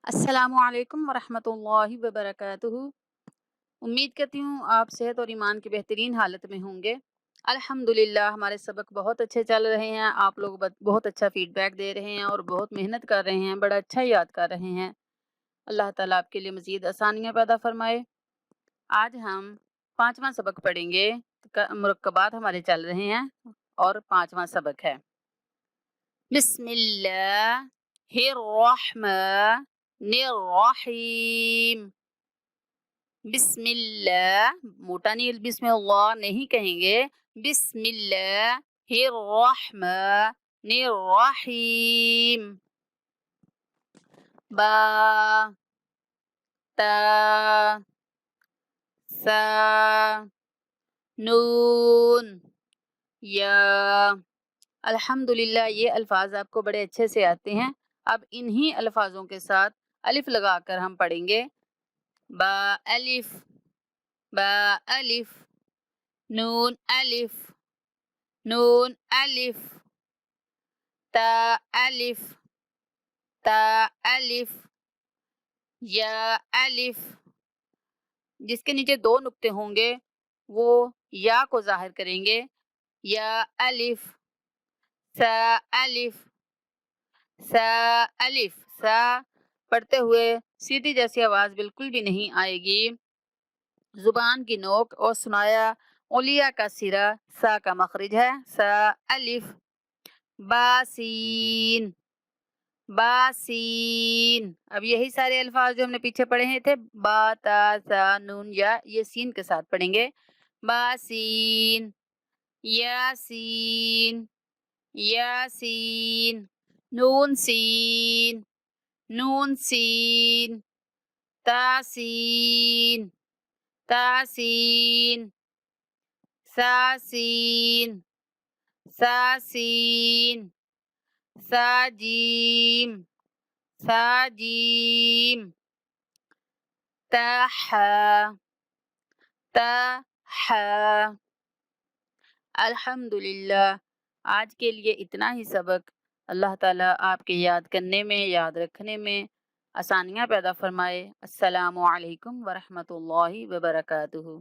अस्सलामु अलैकुम वरहमतुल्लाहि वबरकातुहू। उम्मीद करती हूँ आप सेहत और ईमान की बेहतरीन हालत में होंगे। अल्हम्दुलिल्लाह हमारे सबक बहुत अच्छे चल रहे हैं। आप लोग बहुत अच्छा फीडबैक दे रहे हैं और बहुत मेहनत कर रहे हैं, बड़ा अच्छा याद कर रहे हैं। अल्लाह ताला आपके लिए मज़ीद आसानियाँ पैदा फरमाए। आज हम 5वां सबक पढ़ेंगे। मुरक्कबात हमारे चल रहे हैं और 5वां सबक है बिस्मिल्लाहिर्रहमानिर्रहीम। बिस्मिल्लाह मोटा नहीं, बिस्मिल्लाह नहीं कहेंगे, बिस्मिल्लाहिर्रहमानिर्रहीम। बा ता सा नून या। अल्हम्दुलिल्लाह ये अल्फाज आपको बड़े अच्छे से आते हैं। अब इन्हीं अल्फाजों के साथ अलिफ लगाकर हम पढ़ेंगे। बा अलिफ, बा अलिफ, नून अलिफ, नून अलिफ, ता अलिफ, ता अलिफ, या अलिफ। जिसके नीचे दो नुक्ते होंगे वो या को जाहिर करेंगे। या अलिफ, सा अलिफ, सा अलिफ। सा पढ़ते हुए सीधी जैसी आवाज बिल्कुल भी नहीं आएगी। जुबान की नोक और सुनाया ओलिया का सिरा सा का मखरिज है। सा अलिफ। बासीन, बासीन। अब यही सारे अल्फाज जो हमने पीछे पढ़े हैं थे, बा ता सा नून या, ये सीन के साथ पढ़ेंगे। बासीन, यासीन, यासीन, नून सीन, नून सीन, तासीन, तासीन, सासीन, सासीन, साजीम, साजीम, ताहा, ताहा। अल्हम्दुलिल्लाह आज के लिए इतना ही सबक। अल्लाह ताला आपके याद करने में, याद रखने में आसानियाँ पैदा फरमाए। अस्सलामु अलैकुम वरहमतुल्लाहि वबरकातुहू।